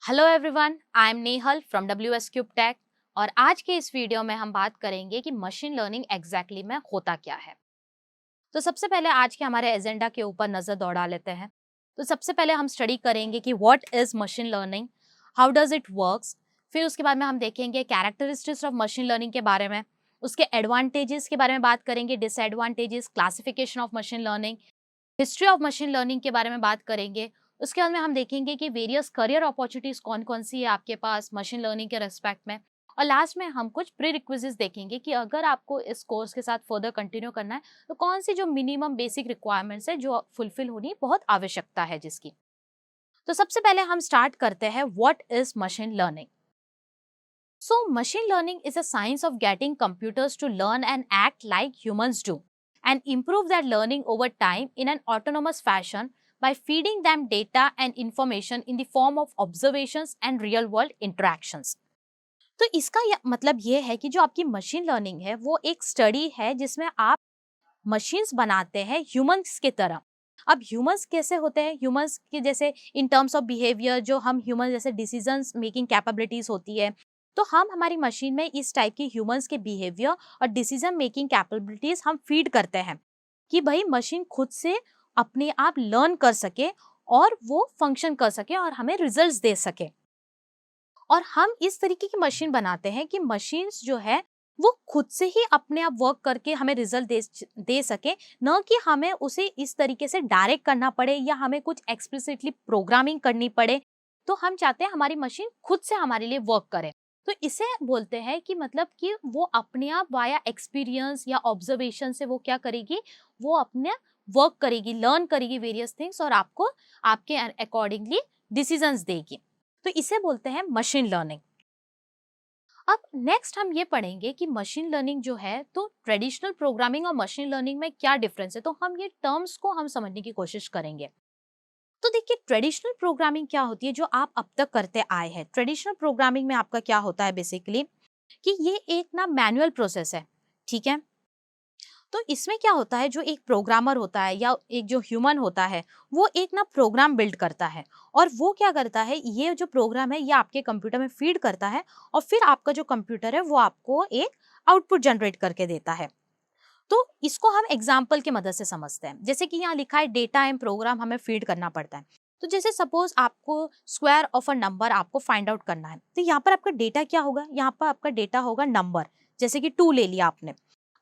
Hello everyone, I am Nehal from WS cube tech. और आज के इस वीडियो में हम बात करेंगे कि मशीन लर्निंग एग्जैक्टली में होता क्या है। तो सबसे पहले आज के हमारे एजेंडा के ऊपर नजर दौड़ा लेते हैं। तो सबसे पहले हम स्टडी करेंगे कि what is machine learning, how does it works. फिर उसके बाद में हम देखेंगे कैरेक्टरिस्टिक्स ऑफ मशीन लर्निंग के बारे में, उसके एडवांटेजेस के बारे में बात करेंगे, disadvantages, classification of machine learning, history of machine learning के बारे में बात करेंगे। उसके बाद में हम देखेंगे कि वेरियस करियर अपॉर्चुनिटीज कौन कौन सी है आपके पास मशीन लर्निंग के रेस्पेक्ट में। और लास्ट में हम कुछ प्री रिक्विजिट्स देखेंगे कि अगर आपको इस कोर्स के साथ फर्दर कंटिन्यू करना है तो कौन सी जो मिनिमम बेसिक रिक्वायरमेंट्स है जो फुलफिल होनी बहुत आवश्यकता है जिसकी। तो सबसे पहले हम स्टार्ट करते हैं what is machine learning. So, machine learning is a science of getting computers to learn and act like humans do and improve their learning over time in an autonomous fashion by feeding them data and information in the form of observations and real world interactions. तो इसका मतलब ये है कि जो आपकी machine learning है वो एक स्टडी है जिसमें आप मशीन्स बनाते हैं ह्यूमंस की तरह। अब ह्यूमंस कैसे होते हैं, ह्यूमंस के जैसे इन टर्म्स ऑफ बिहेवियर, जो हम ह्यूमन जैसे डिसीजंस मेकिंग कैपेबिलिटीज होती है, तो हम हमारी मशीन में इस टाइप की ह्यूमंस के बिहेवियर और डिसीजन मेकिंग कैपेबिलिटीज हम फीड करते हैं कि भाई मशीन खुद से अपने आप लर्न कर सके और वो फंक्शन कर सके और हमें रिजल्ट्स दे सके। और हम इस तरीके की मशीन बनाते हैं कि मशीन्स जो है वो खुद से ही अपने आप वर्क करके हमें रिजल्ट दे सके, न कि हमें उसे इस तरीके से डायरेक्ट करना पड़े या हमें कुछ एक्सप्लिसिटली प्रोग्रामिंग करनी पड़े। तो हम चाहते हैं हमारी मशीन खुद से हमारे लिए वर्क करे। तो इसे बोलते हैं कि मतलब कि वो अपने आप वाया एक्सपीरियंस या ऑब्जर्वेशन से वो क्या करेगी, वो अपने वर्क करेगी, लर्न करेगी वेरियस थिंग्स और आपको आपके अकॉर्डिंगली डिसीजंस देगी। तो इसे बोलते हैं मशीन लर्निंग। अब नेक्स्ट हम ये पढ़ेंगे कि मशीन लर्निंग जो है तो ट्रेडिशनल प्रोग्रामिंग और मशीन लर्निंग में क्या डिफरेंस है, तो हम ये टर्म्स को हम समझने की कोशिश करेंगे। तो देखिए ट्रेडिशनल प्रोग्रामिंग क्या होती है जो आप अब तक करते आए हैं। ट्रेडिशनल प्रोग्रामिंग में आपका क्या होता है बेसिकली कि ये एक ना मैनुअल प्रोसेस है, ठीक है। तो इसमें क्या होता है, जो एक प्रोग्रामर होता है या एक जो ह्यूमन होता है वो एक ना प्रोग्राम बिल्ड करता है और वो क्या करता है, ये जो प्रोग्राम है ये आपके कंप्यूटर में फीड करता है और फिर आपका जो कंप्यूटर है वो आपको एक आउटपुट जनरेट करके देता है। तो इसको हम एग्जाम्पल की मदद से समझते हैं। जैसे कि यहाँ लिखा है डेटा एंड प्रोग्राम हमें फीड करना पड़ता है। तो जैसे सपोज आपको स्क्वायर ऑफ अ नंबर आपको फाइंड आउट करना है, तो यहाँ पर आपका डेटा क्या होगा, यहाँ पर आपका डेटा होगा नंबर। जैसे कि 2 ले लिया आपने,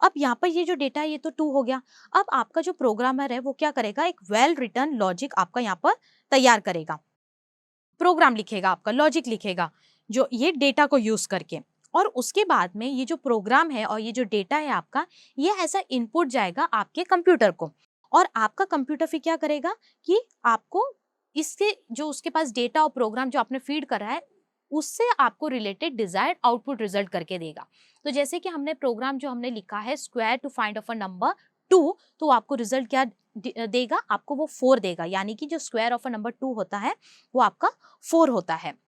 अब यहाँ पर ये जो डेटा है ये तो 2 हो गया। अब आपका जो प्रोग्रामर है वो क्या करेगा, एक वेल रिटन लॉजिक आपका यहाँ पर तैयार करेगा, प्रोग्राम लिखेगा, आपका लॉजिक लिखेगा जो ये डेटा को यूज करके। और उसके बाद में ये जो प्रोग्राम है और ये जो डेटा है आपका, ये ऐसा इनपुट जाएगा आपके कंप्यूटर को और आपका कंप्यूटर फिर क्या करेगा कि आपको इसके जो उसके पास डेटा और प्रोग्राम जो आपने फीड करा है उससे आपको रिलेटेड डिजायर्ड आउटपुट रिजल्ट करके देगा। तो जैसे कि हमने प्रोग्राम जो हमने लिखा है square to find of a number 2, तो आपको रिजल्ट क्या देगा, आपको वो 4 देगा, यानी कि जो स्क्वायर ऑफ अ नंबर 2 होता है वो आपका 4 होता है।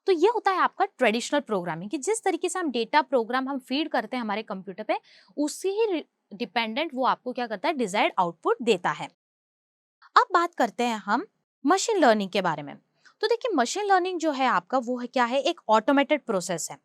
तो ये होता है आपका ट्रेडिशनल प्रोग्रामिंग कि जिस तरीके से हम डेटा प्रोग्राम हम फीड करते हैं हमारे कंप्यूटर पे, उसी ही डिपेंडेंट वो आपको क्या करता है, डिजायर्ड आउटपुट देता है। अब बात करते हैं हम मशीन लर्निंग के बारे में। तो देखिए मशीन लर्निंग जो है आपका वो है क्या है, एक ऑटोमेटेड प्रोसेस है।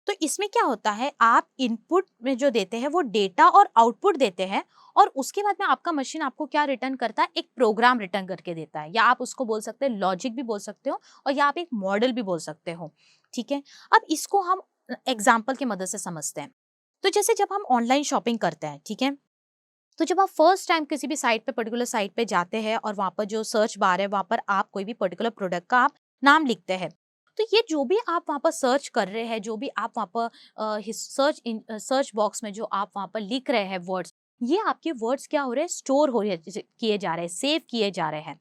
तो इसमें क्या होता है, आप इनपुट में जो देते हैं वो डेटा और आउटपुट देते हैं और उसके बाद में आपका मशीन आपको क्या रिटर्न करता है, एक प्रोग्राम रिटर्न करके देता है, या आप उसको बोल सकते हैं लॉजिक भी बोल सकते हो और या आप एक मॉडल भी बोल सकते हो, ठीक है। अब इसको हम एग्जाम्पल की मदद से समझते हैं। तो जैसे जब हम ऑनलाइन शॉपिंग करते हैं, ठीक है, तो जब आप फर्स्ट टाइम किसी भी साइट पे पर्टिकुलर साइट पे जाते हैं और वहाँ पर जो सर्च बार है वहाँ पर आप कोई भी पर्टिकुलर प्रोडक्ट का आप नाम लिखते हैं, तो ये जो भी आप वहाँ पर सर्च कर रहे हैं, जो भी आप वहाँ पर सर्च बॉक्स में जो आप वहाँ पर लिख रहे हैं वर्ड्स, ये आपके वर्ड्स क्या हो रहे हैं, स्टोर हो रहे किए जा रहे हैं, सेव किए जा रहे हैं।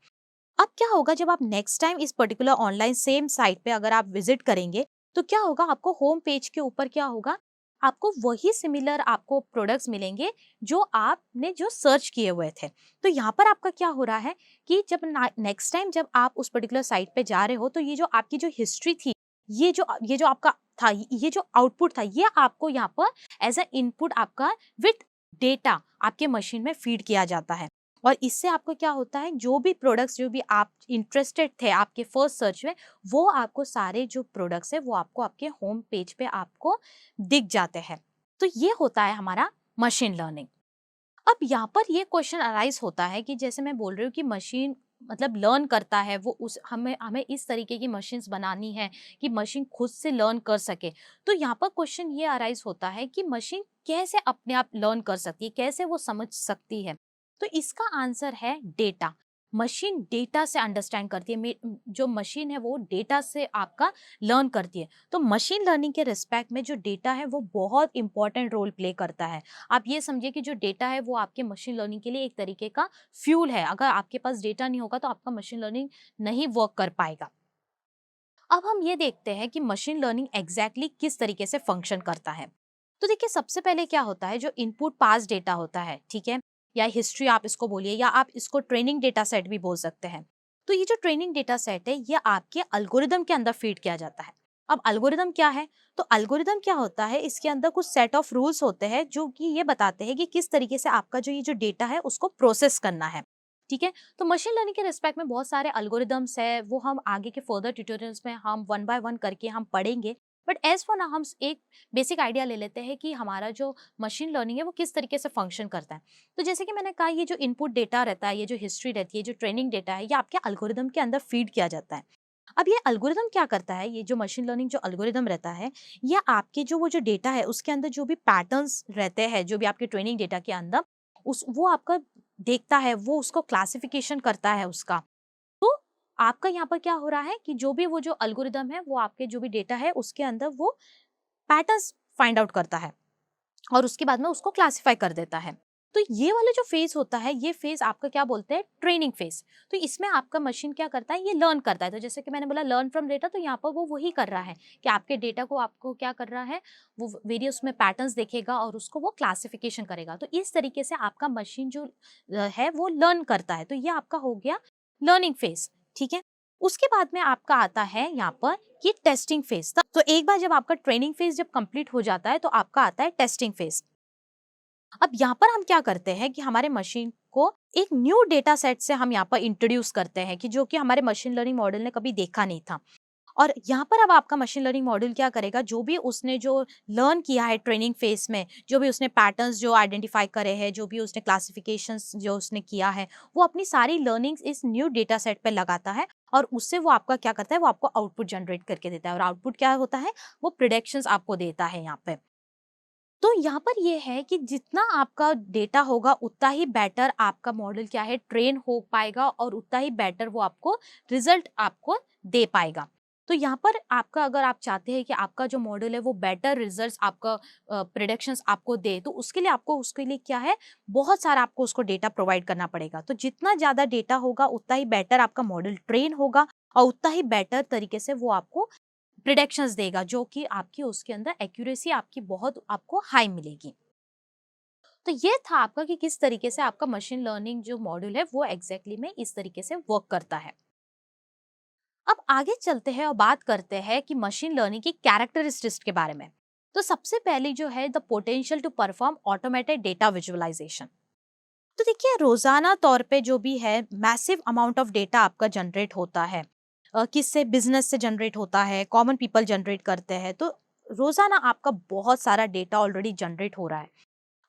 अब क्या होगा, जब आप नेक्स्ट टाइम इस पर्टिकुलर ऑनलाइन सेम साइट पे अगर आप विजिट करेंगे तो क्या होगा, आपको होम पेज के ऊपर क्या होगा, आपको वही सिमिलर आपको प्रोडक्ट्स मिलेंगे जो आपने जो सर्च किए हुए थे। तो यहाँ पर आपका क्या हो रहा है कि जब नेक्स्ट टाइम जब आप उस पर्टिकुलर साइट पे जा रहे हो तो ये जो आपकी जो हिस्ट्री थी, ये जो आपका था, ये जो आउटपुट था, ये आपको यहाँ पर एज अ इनपुट आपका विथ डेटा आपके मशीन में फीड किया जाता है। और इससे आपको क्या होता है, जो भी प्रोडक्ट्स जो भी आप इंटरेस्टेड थे आपके फर्स्ट सर्च में, वो आपको सारे जो प्रोडक्ट्स है वो आपको आपके होम पेज पे आपको दिख जाते हैं। तो ये होता है हमारा मशीन लर्निंग। अब यहाँ पर ये क्वेश्चन अराइज होता है कि जैसे मैं बोल रही हूँ कि मशीन मतलब लर्न करता है, वो उस हमें हमें इस तरीके की मशीन्स बनानी है कि मशीन खुद से लर्न कर सके। तो यहाँ पर क्वेश्चन ये अराइज होता है कि मशीन कैसे अपने आप लर्न कर सकती है, कैसे वो समझ सकती है। तो इसका आंसर है डेटा। मशीन डेटा से अंडरस्टैंड करती है, जो मशीन है वो डेटा से आपका लर्न करती है। तो मशीन लर्निंग के रिस्पेक्ट में जो डेटा है वो बहुत इंपॉर्टेंट रोल प्ले करता है। आप ये समझिए कि जो डेटा है वो आपके मशीन लर्निंग के लिए एक तरीके का फ्यूल है। अगर आपके पास डेटा नहीं होगा तो आपका मशीन लर्निंग नहीं वर्क कर पाएगा। अब हम ये देखते हैं कि मशीन लर्निंग एग्जैक्टली किस तरीके से फंक्शन करता है। तो देखिए, सबसे पहले क्या होता है, जो इनपुट पास डेटा होता है, ठीक है, या हिस्ट्री आप इसको बोलिए, या आप इसको ट्रेनिंग डेटा सेट भी बोल सकते हैं। तो ये जो ट्रेनिंग डेटा सेट है ये आपके अल्गोरिदम के अंदर फीड किया जाता है। अब अल्गोरिदम क्या है? तो अल्गोरिदम क्या होता है, इसके अंदर कुछ सेट ऑफ रूल्स होते हैं जो कि ये बताते हैं कि किस तरीके से आपका जो ये जो डेटा है उसको प्रोसेस करना है। ठीक है, तो मशीन लर्निंग के रिस्पेक्ट में बहुत सारे अल्गोरिदम्स है, वो हम आगे के फर्दर ट्यूटोरियल्स में हम वन बाय वन करके हम पढ़ेंगे। बट एज फॉर ना हम एक बेसिक आइडिया ले लेते हैं कि हमारा जो मशीन लर्निंग है वो किस तरीके से फंक्शन करता है। तो जैसे कि मैंने कहा, ये जो इनपुट डेटा रहता है, ये जो हिस्ट्री रहती है, जो ट्रेनिंग डेटा है, ये आपके अल्गोरिदम के अंदर फीड किया जाता है। अब ये अल्गोरिदम क्या करता है, ये जो मशीन लर्निंग जो अल्गोरिदम रहता है, ये आपके जो वो जो डेटा है उसके अंदर जो भी पैटर्न्स रहते हैं, जो भी आपके ट्रेनिंग डेटा के अंदर, उस वो आपका देखता है, वो उसको क्लासिफिकेशन करता है उसका। तो आपका यहाँ पर क्या हो रहा है कि जो भी वो जो एल्गोरिदम है वो आपके जो भी डेटा है उसके अंदर वो पैटर्न्स फाइंड आउट करता है और उसके बाद में उसको क्लासिफाई कर देता है। तो ये वाला जो फेज होता है, ये फेज आपका क्या बोलते हैं, ट्रेनिंग फेज। तो इसमें आपका मशीन क्या करता है, ये लर्न करता है। तो जैसे कि मैंने बोला लर्न फ्रॉम डेटा, तो यहाँ पर वो वही कर रहा है कि आपके डेटा को आपको क्या कर रहा है, वो वेरियस में पैटर्न्स देखेगा और उसको वो क्लासिफिकेशन करेगा। तो इस तरीके से आपका मशीन जो है वो लर्न करता है। तो ये आपका हो गया लर्निंग फेज। ठीक है, उसके बाद में आपका आता है यहाँ पर ये टेस्टिंग फेज। तो एक बार जब आपका ट्रेनिंग फेज जब कंप्लीट हो जाता है तो आपका आता है टेस्टिंग फेज। अब यहाँ पर हम क्या करते हैं कि हमारे मशीन को एक न्यू डेटा सेट से हम यहाँ पर इंट्रोड्यूस करते हैं कि जो कि हमारे मशीन लर्निंग मॉडल ने कभी देखा नहीं था। और यहाँ पर अब आपका मशीन लर्निंग मॉडल क्या करेगा, जो भी उसने जो लर्न किया है ट्रेनिंग फेज में, जो भी उसने पैटर्न्स जो आइडेंटिफाई करे हैं, जो भी उसने क्लासिफिकेशंस जो उसने किया है, वो अपनी सारी लर्निंग्स इस न्यू डेटा सेट पे लगाता है और उससे वो आपका क्या करता है, वो आपको आउटपुट जनरेट करके देता है। और आउटपुट क्या होता है, वो प्रिडिक्शंस आपको देता है यहाँ पे। तो यहाँ पर ये है कि जितना आपका डेटा होगा उतना ही बेटर आपका मॉडल क्या है, ट्रेन हो पाएगा और उतना ही बेटर वो आपको रिजल्ट आपको दे पाएगा। तो यहाँ पर आपका, अगर आप चाहते हैं कि आपका जो मॉडल है वो बेटर रिजल्ट्स आपका प्रिडिक्शंस आपको दे, तो उसके लिए आपको उसके लिए क्या है, बहुत सारा आपको उसको डेटा प्रोवाइड करना पड़ेगा। तो जितना ज़्यादा डेटा होगा उतना ही बेटर आपका मॉडल ट्रेन होगा और उतना ही बेटर तरीके से वो आपको प्रिडिक्शंस देगा, जो कि आपकी उसके अंदर एक्यूरेसी आपकी बहुत आपको हाई मिलेगी। तो ये था आपका कि किस तरीके से आपका मशीन लर्निंग जो मॉड्यूल है वो एग्जैक्टली में इस तरीके से वर्क करता है। अब आगे चलते हैं और बात करते हैं कि मशीन लर्निंग की कैरेक्टरिस्टिक्स के बारे में। तो सबसे पहले जो है, the potential to perform automated data visualisation. तो देखिए, रोजाना तौर पे जो भी है मैसिव अमाउंट ऑफ डेटा आपका जनरेट होता है। किससे, बिजनेस से जनरेट होता है, कॉमन पीपल जनरेट करते हैं। तो रोजाना आपका बहुत सारा डेटा ऑलरेडी जनरेट हो रहा है।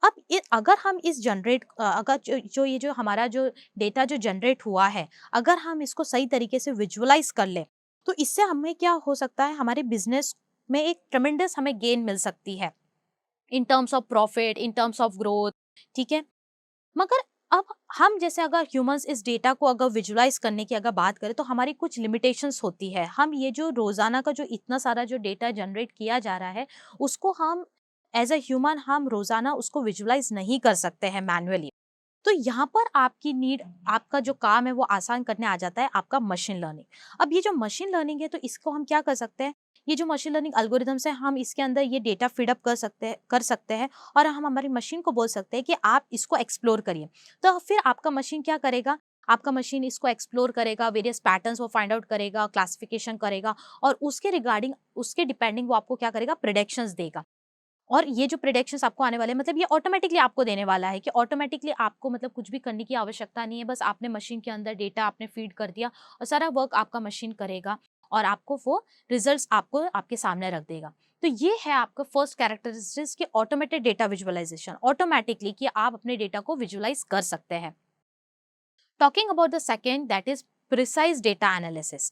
अब अगर हम इस अगर जो ये जो हमारा जो डेटा जो जनरेट हुआ है, अगर हम इसको सही तरीके से विजुअलाइज कर ले, तो इससे हमें क्या हो सकता है, हमारे बिजनेस में एक ट्रेमेंडस हमें गेन मिल सकती है in terms of profit, in terms of growth. ठीक है, मगर अब हम जैसे अगर ह्यूमंस इस डेटा को अगर विजुलाइज करने की अगर बात करें तो हमारी कुछ लिमिटेशंस होती है। हम ये जो रोजाना का जो इतना सारा जो डेटा जनरेट किया जा रहा है उसको हम एज अ ह्यूमन हम रोजाना उसको विजुलाइज नहीं कर सकते हैं मैन्युअली। तो यहाँ पर आपकी नीड, आपका जो काम है वो आसान करने आ जाता है आपका मशीन लर्निंग। अब ये जो मशीन लर्निंग है तो इसको हम क्या कर सकते हैं, ये जो मशीन लर्निंग एल्गोरिदम्स है हम इसके अंदर ये डेटा फीड अप कर सकते हैं और हम हमारी मशीन को बोल सकते हैं कि आप इसको एक्सप्लोर करिए। तो फिर आपका मशीन क्या करेगा, आपका मशीन इसको एक्सप्लोर करेगा, वेरियस पैटर्न्स वो फाइंड आउट करेगा, क्लासिफिकेशन करेगा और उसके रिगार्डिंग, उसके डिपेंडिंग वो आपको क्या करेगा, प्रिडिक्शंस देगा। और ये जो प्रेडिक्शंस आपको आने वाले हैं, मतलब ये ऑटोमेटिकली आपको देने वाला है कि ऑटोमेटिकली आपको मतलब कुछ भी करने की आवश्यकता नहीं है, बस आपने मशीन के अंदर डेटा आपने फीड कर दिया और सारा वर्क आपका मशीन करेगा और आपको वो रिजल्ट्स आपको आपके सामने रख देगा। तो ये है आपका फर्स्ट कैरेक्टरिस्टिक्स की ऑटोमेटेड डेटा विजुअलाइजेशन, ऑटोमेटिकली कि आप अपने डेटा को विजुअलाइज कर सकते हैं। Talking about the second, that is precise data analysis.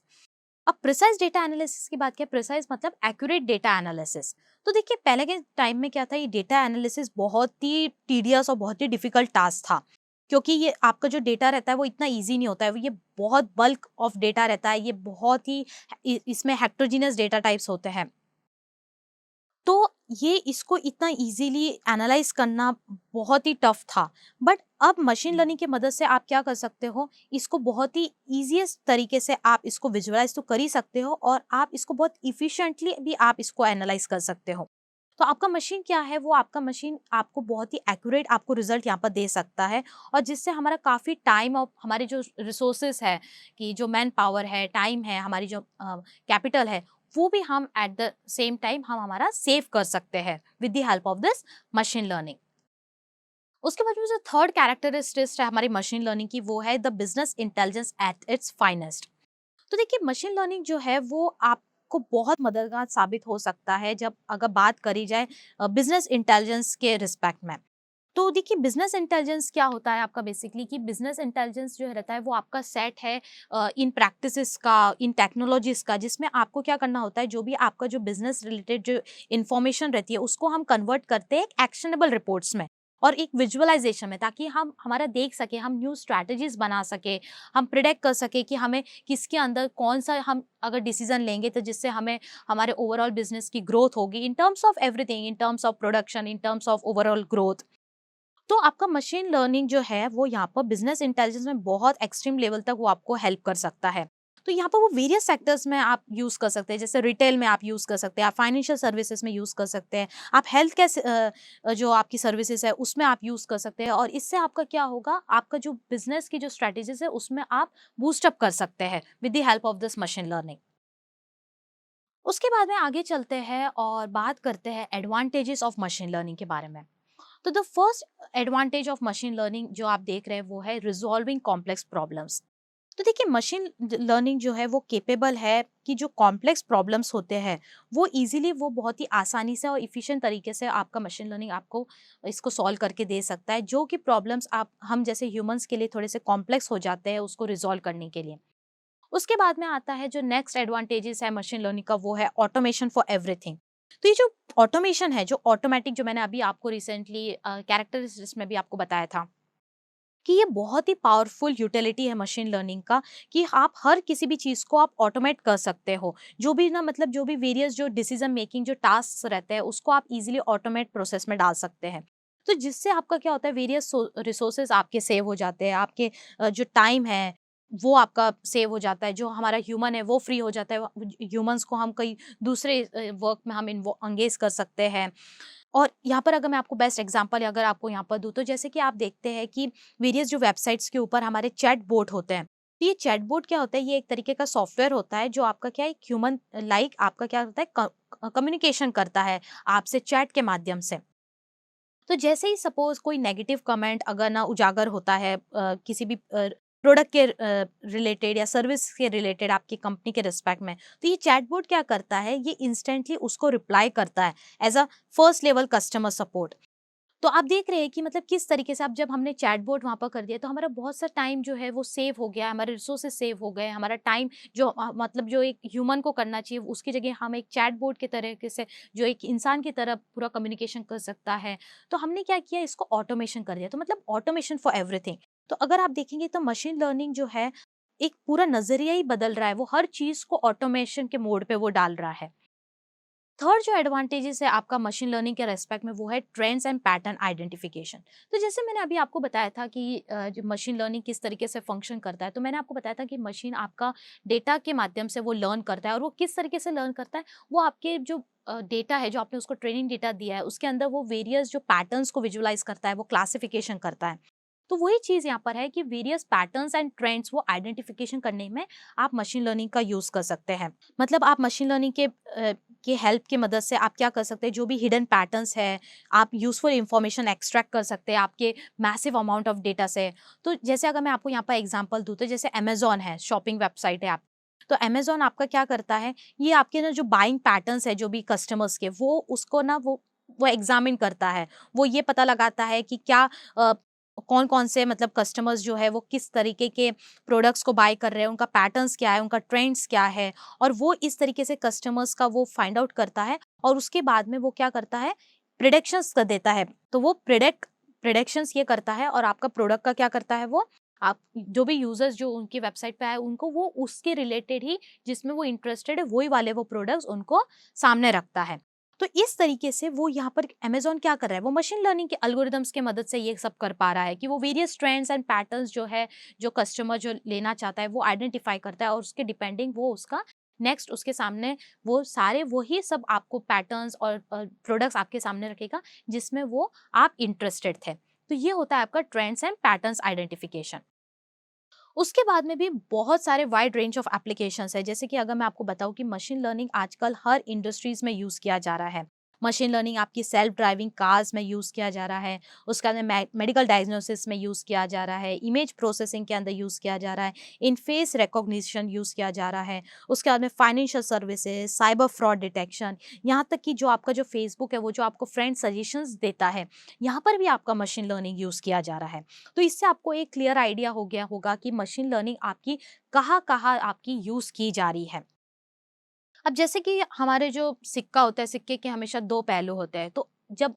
अब प्रिसाइज डेटा एनालिसिस की बात किया, प्रिसाइज मतलब एक्यूरेट डेटा एनालिसिस। तो देखिए पहले के टाइम में क्या था, ये डेटा एनालिसिस बहुत ही टीडियस और बहुत ही डिफिकल्ट टास्क था, क्योंकि ये आपका जो डेटा रहता है वो इतना इजी नहीं होता है, ये बहुत बल्क ऑफ डेटा रहता है, ये बहुत ही इसमें हेक्टोजीनियस डेटा टाइप्स होते हैं। तो ये इसको इतना इजीली एनालाइज करना बहुत ही टफ था। बट अब मशीन लर्निंग की मदद से आप क्या कर सकते हो, इसको बहुत ही ईजीएस्ट तरीके से आप इसको विजुअलाइज तो कर ही सकते हो और आप इसको बहुत इफिशिएंटली भी आप इसको एनालाइज कर सकते हो। तो आपका मशीन क्या है, वो आपका मशीन आपको बहुत ही एक्यूरेट आपको रिजल्ट यहाँ पर दे सकता है, और जिससे हमारा काफ़ी टाइम और हमारे जो रिसोर्सेज है, कि जो मैन पावर है, टाइम है, हमारी जो कैपिटल है, वो भी हम एट द सेम टाइम हम हमारा सेव कर सकते हैं with the help of this machine learning. उसके बाद में जो थर्ड कैरेक्टरिस्टिक्स है हमारी मशीन लर्निंग की, वो है the business intelligence at its finest. तो देखिए मशीन लर्निंग जो है वो आपको बहुत मददगार साबित हो सकता है जब अगर बात करी जाए बिजनेस इंटेलिजेंस के रिस्पेक्ट में। तो देखिए बिजनेस इंटेलिजेंस क्या होता है आपका, बेसिकली कि बिजनेस इंटेलिजेंस जो रहता है वो आपका सेट है इन प्रैक्टिसेस का, इन टेक्नोलॉजीज का, जिसमें आपको क्या करना होता है, जो भी आपका जो बिजनेस रिलेटेड जो इंफॉर्मेशन रहती है उसको हम कन्वर्ट करते हैं एक एक्शनेबल रिपोर्ट्स में और एक विजुअलाइजेशन में, ताकि हम हमारा देख सके, हम न्यू स्ट्रैटेजीज बना सके, हम प्रिडिक्ट कर सके कि हमें किसके अंदर कौन सा हम अगर डिसीजन लेंगे तो जिससे हमें हमारे ओवरऑल बिजनेस की ग्रोथ होगी in terms of everything, in terms of production, in terms of overall growth. तो आपका मशीन लर्निंग जो है वो यहाँ पर बिजनेस इंटेलिजेंस में बहुत एक्सट्रीम लेवल तक वो आपको हेल्प कर सकता है। तो यहाँ पर वो वेरियस सेक्टर्स में आप यूज कर सकते हैं, जैसे रिटेल में आप यूज कर सकते हैं, आप फाइनेंशियल सर्विसेज में यूज कर सकते हैं, आप हेल्थ केयर जो आपकी सर्विसेज है उसमें आप यूज कर सकते हैं, और इससे आपका क्या होगा, आपका जो बिजनेस की जो स्ट्रेटेजीज है उसमें आप बूस्टअप कर सकते हैं with the help of this machine learning. उसके बाद में आगे चलते हैं और बात करते हैं एडवांटेजेस ऑफ मशीन लर्निंग के बारे में। तो the first advantage of machine learning जो आप देख रहे हैं वो है रिजॉल्विंग कॉम्प्लेक्स प्रॉब्लम्स। तो देखिए मशीन लर्निंग जो है वो केपेबल है कि जो कॉम्प्लेक्स प्रॉब्लम्स होते हैं वो इजीली, वो बहुत ही आसानी से और इफ़िशिएंट तरीके से आपका मशीन लर्निंग आपको इसको सॉल्व करके दे सकता है, जो कि प्रॉब्लम्स आप हम जैसे ह्यूमंस के लिए थोड़े से कॉम्प्लेक्स हो जाते हैं उसको रिजॉल्व करने के लिए। उसके बाद में आता है जो नेक्स्ट एडवांटेजेस है मशीन लर्निंग का, वो है ऑटोमेशन फॉर एवरीथिंग। तो ये जो ऑटोमेशन है, जो ऑटोमेटिक, जो मैंने अभी आपको रिसेंटली कैरेक्टरिस्टिक्स में भी आपको बताया था कि ये बहुत ही पावरफुल यूटिलिटी है मशीन लर्निंग का, कि आप हर किसी भी चीज़ को आप ऑटोमेट कर सकते हो, जो भी ना मतलब जो भी वेरियस जो डिसीजन मेकिंग जो टास्क रहते हैं उसको आप इजीली ऑटोमेट प्रोसेस में डाल सकते हैं। तो जिससे आपका क्या होता है, वेरियस रिसोर्सेज आपके सेव हो जाते हैं, आपके जो टाइम है वो आपका सेव हो जाता है, जो हमारा ह्यूमन है वो फ्री हो जाता है, ह्यूमंस को हम कई दूसरे वर्क में हम इन्वो एंगेज कर सकते हैं। और यहाँ पर अगर मैं आपको बेस्ट एग्जांपल अगर आपको यहाँ पर दूँ, तो जैसे कि आप देखते हैं कि वेरियस जो वेबसाइट्स के ऊपर हमारे चैट बोट होते हैं। तो ये चैट बोट क्या होता है, ये एक तरीके का सॉफ्टवेयर होता है जो आपका क्या है, ह्यूमन लाइक आपका क्या होता है, कम्युनिकेशन करता है आपसे चैट के माध्यम से। तो जैसे ही सपोज कोई नेगेटिव कमेंट अगर ना उजागर होता है किसी भी प्रोडक्ट के रिलेटेड या सर्विस के रिलेटेड आपकी कंपनी के रिस्पेक्ट में, तो ये चैटबॉट क्या करता है, ये इंस्टेंटली उसको रिप्लाई करता है as a first level customer support. तो आप देख रहे हैं कि मतलब किस तरीके से, अब जब हमने चैटबॉट वहाँ पर कर दिया तो हमारा बहुत सा टाइम जो है वो सेव हो गया, हमारे रिसोर्सेज सेव हो गए, हमारा टाइम जो मतलब जो एक ह्यूमन को करना चाहिए उसकी जगह हम एक चैटबॉट के तरीके से जो एक इंसान की तरह पूरा कम्युनिकेशन कर सकता है। तो हमने क्या किया, इसको ऑटोमेशन कर दिया, तो मतलब ऑटोमेशन फॉर एवरीथिंग। तो अगर आप देखेंगे तो मशीन लर्निंग जो है एक पूरा नजरिया ही बदल रहा है, वो हर चीज को ऑटोमेशन के मोड पे वो डाल रहा है। थर्ड जो एडवांटेजेस है आपका मशीन लर्निंग के रेस्पेक्ट में, वो है ट्रेंड्स एंड पैटर्न आइडेंटिफिकेशन। तो जैसे मैंने अभी आपको बताया था कि जो मशीन लर्निंग किस तरीके से फंक्शन करता है, तो मैंने आपको बताया था कि मशीन आपका डेटा के माध्यम से वो लर्न करता है, और वो किस तरीके से लर्न करता है, वो आपके जो डेटा है, जो आपने उसको ट्रेनिंग डेटा दिया है उसके अंदर वो वेरियस जो पैटर्न्स को विजुअलाइज करता है, वो क्लासिफिकेशन करता है। तो वही चीज़ यहाँ पर है कि वेरियस पैटर्न्स एंड ट्रेंड्स वो आइडेंटिफिकेशन करने में आप मशीन लर्निंग का यूज़ कर सकते हैं। मतलब आप मशीन लर्निंग के के हेल्प की मदद से आप क्या कर सकते हैं, जो भी हिडन पैटर्न्स है आप यूजफुल इंफॉर्मेशन एक्सट्रैक्ट कर सकते हैं आपके मैसिव अमाउंट ऑफ डेटा से। तो जैसे अगर मैं आपको यहाँ पर एग्जांपल दूँ तो जैसे अमेजोन है, शॉपिंग वेबसाइट है आप, तो अमेजोन आपका क्या करता है, ये आपके ना जो बाइंग पैटर्न्स है जो भी कस्टमर्स के, वो उसको ना वो एग्जामिन करता है। वो ये पता लगाता है कि क्या कौन कौन से मतलब कस्टमर्स जो है वो किस तरीके के प्रोडक्ट्स को बाय कर रहे हैं, उनका पैटर्न्स क्या है, उनका ट्रेंड्स क्या है, और वो इस तरीके से कस्टमर्स का वो फाइंड आउट करता है। और उसके बाद में वो क्या करता है, प्रिडिक्शंस कर देता है। तो वो प्रिडिक्शंस ये करता है, और आपका प्रोडक्ट का क्या करता है, वो आप जो भी यूजर्स जो उनकी वेबसाइट पे आए उनको वो उसके रिलेटेड ही, जिसमें वो इंटरेस्टेड है, वही वाले वो प्रोडक्ट्स उनको सामने रखता है। तो इस तरीके से वो यहाँ पर अमेज़न क्या कर रहा है, वो मशीन लर्निंग के एल्गोरिदम्स की मदद से ये सब कर पा रहा है कि वो वेरियस ट्रेंड्स एंड पैटर्न्स जो है, जो कस्टमर जो लेना चाहता है वो आइडेंटिफाई करता है, और उसके डिपेंडिंग वो उसका नेक्स्ट उसके सामने वो सारे वही सब आपको पैटर्न्स और प्रोडक्ट्स आपके सामने रखेगा जिसमें वो आप इंटरेस्टेड थे। तो ये होता है आपका ट्रेंड्स एंड पैटर्न्स आइडेंटिफिकेशन। उसके बाद में भी बहुत सारे वाइड रेंज ऑफ एप्लीकेशंस है। जैसे कि अगर मैं आपको बताऊं कि मशीन लर्निंग आजकल हर इंडस्ट्रीज में यूज़ किया जा रहा है। मशीन लर्निंग आपकी सेल्फ ड्राइविंग कार्स में यूज़ किया जा रहा है, उसके अंदर मेडिकल डायग्नोसिस में यूज़ किया जा रहा है, इमेज प्रोसेसिंग के अंदर यूज़ किया जा रहा है, इन फेस रिकॉग्निशन यूज़ किया जा रहा है, उसके बाद में financial services, cyber fraud detection, यहाँ तक कि जो आपका जो फेसबुक है वो जो आपको फ्रेंड सजेशंस देता है, यहाँ पर भी आपका मशीन लर्निंग यूज़ किया जा रहा है। तो इससे आपको एक क्लियर आइडिया हो गया होगा कि मशीन लर्निंग आपकी कहाँ कहाँ आपकी यूज़ की जा रही है। अब जैसे कि हमारे जो सिक्का होता है, सिक्के के हमेशा दो पहलू होते हैं। तो जब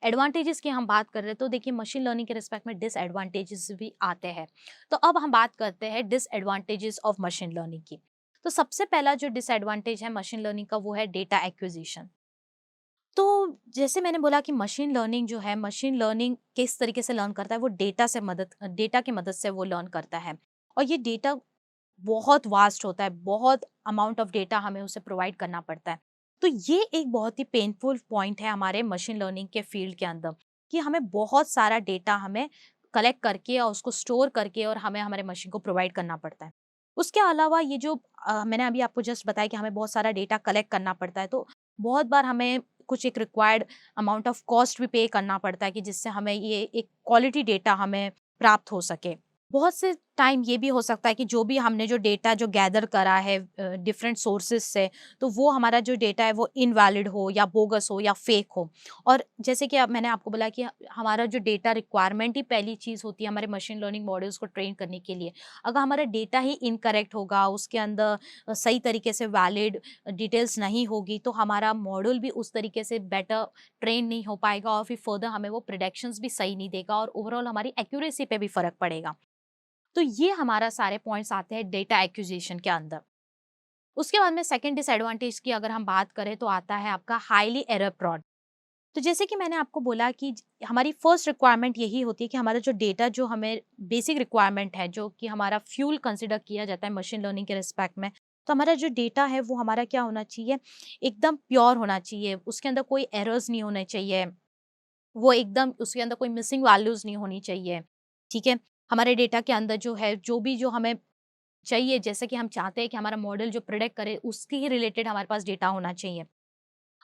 एडवांटेजेस की हम बात कर रहे हैं तो देखिए मशीन लर्निंग के रिस्पेक्ट में डिसएडवांटेजेस भी आते हैं। तो अब हम बात करते हैं डिसएडवांटेजेस ऑफ मशीन लर्निंग की। तो सबसे पहला जो डिसएडवांटेज है मशीन लर्निंग का वो है डेटा एक्विजिशन। तो जैसे मैंने बोला कि मशीन लर्निंग जो है, मशीन लर्निंग किस तरीके से लर्न करता है, वो डेटा की मदद से वो लर्न करता है। और ये डेटा बहुत वास्ट होता है, बहुत अमाउंट ऑफ डेटा हमें उसे प्रोवाइड करना पड़ता है। तो ये एक बहुत ही पेनफुल पॉइंट है हमारे मशीन लर्निंग के फील्ड के अंदर, कि हमें बहुत सारा डेटा हमें कलेक्ट करके और उसको स्टोर करके और हमें हमारे मशीन को प्रोवाइड करना पड़ता है। उसके अलावा ये जो मैंने अभी आपको जस्ट बताया कि हमें बहुत सारा डेटा कलेक्ट करना पड़ता है, तो बहुत बार हमें कुछ एक रिक्वायर्ड अमाउंट ऑफ कॉस्ट भी पे करना पड़ता है कि जिससे हमें ये एक क्वालिटी डेटा हमें प्राप्त हो सके। बहुत से टाइम ये भी हो सकता है कि जो भी हमने जो डेटा जो गैदर करा है डिफरेंट सोर्सेज से, तो वो हमारा जो डेटा है वो इनवैलिड हो या बोगस हो या फेक हो। और जैसे कि अब मैंने आपको बोला कि हमारा जो डेटा रिक्वायरमेंट ही पहली चीज़ होती है हमारे मशीन लर्निंग मॉडल्स को ट्रेन करने के लिए। अगर हमारा डेटा ही इनकरेक्ट होगा, उसके अंदर सही तरीके से वैलिड डिटेल्स नहीं होगी, तो हमारा मॉडल भी उस तरीके से बेटर ट्रेन नहीं हो पाएगा, और फिर फर्दर हमें वो प्रिडिक्शंस भी सही नहीं देगा, और ओवरऑल हमारी एक्यूरेसी पे भी फ़र्क पड़ेगा। तो ये हमारा सारे पॉइंट्स आते हैं डेटा एक्विजिशन के अंदर। उसके बाद में सेकंड डिसएडवांटेज की अगर हम बात करें तो आता है आपका हाईली एरर प्रॉन। तो जैसे कि मैंने आपको बोला कि हमारी फर्स्ट रिक्वायरमेंट यही होती है कि हमारा जो डेटा जो हमें बेसिक रिक्वायरमेंट है, जो कि हमारा फ्यूल कंसिडर किया जाता है मशीन लर्निंग के रिस्पेक्ट में, तो हमारा जो डेटा है वो हमारा क्या होना चाहिए, एकदम प्योर होना चाहिए, उसके अंदर कोई एरर्स नहीं होने चाहिए, वो एकदम उसके अंदर कोई मिसिंग वैल्यूज नहीं होनी चाहिए। ठीक है, हमारे डेटा के अंदर जो है जो भी जो हमें चाहिए, जैसे कि हम चाहते हैं कि हमारा मॉडल जो प्रिडिक्ट करे उसके ही रिलेटेड हमारे पास डेटा होना चाहिए।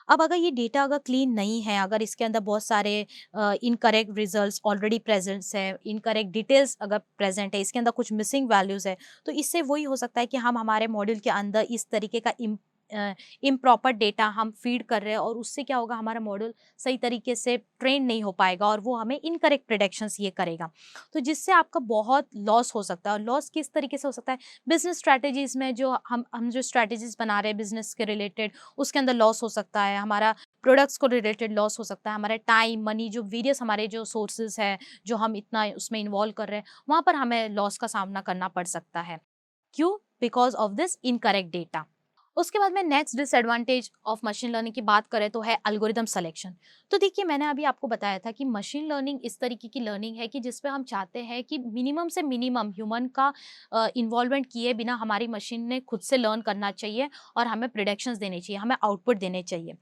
अब अगर ये डेटा अगर क्लीन नहीं है, अगर इसके अंदर बहुत सारे इनकरेक्ट रिजल्ट्स ऑलरेडी प्रेजेंट्स है, इनकरेक्ट डिटेल्स अगर प्रेजेंट है, इसके अंदर कुछ मिसिंग वैल्यूज है, तो इससे वही हो सकता है कि हम हमारे मॉडल के अंदर इस तरीके का इम्प्रॉपर डेटा हम फीड कर रहे हैं, और उससे क्या होगा, हमारा मॉडल सही तरीके से ट्रेन नहीं हो पाएगा और वो हमें इनकरेक्ट प्रेडिक्शंस ये करेगा। तो जिससे आपका बहुत लॉस हो सकता है। और लॉस किस तरीके से हो सकता है, बिजनेस स्ट्रैटेजीज में जो हम जो स्ट्रैटेजीज बना रहे हैं बिजनेस के रिलेटेड, उसके अंदर लॉस हो सकता है, हमारा प्रोडक्ट्स को रिलेटेड लॉस हो सकता है, हमारा टाइम मनी जो वेरियस हमारे जो सोर्सेज है जो हम इतना उसमें इन्वॉल्व कर रहे हैं, वहाँ पर हमें लॉस का सामना करना पड़ सकता है। क्यों? Because of this incorrect data. उसके बाद में next disadvantage of machine learning की बात करें तो है एल्गोरिदम सिलेक्शन। तो देखिए मैंने अभी आपको बताया था कि मशीन लर्निंग इस तरीके की लर्निंग है कि जिसपे हम चाहते हैं कि मिनिमम से मिनिमम ह्यूमन का इन्वॉल्वमेंट किए बिना हमारी मशीन ने खुद से लर्न करना चाहिए, और हमें प्रिडिक्शंस देने चाहिए, हमें आउटपुट देने चाहिए।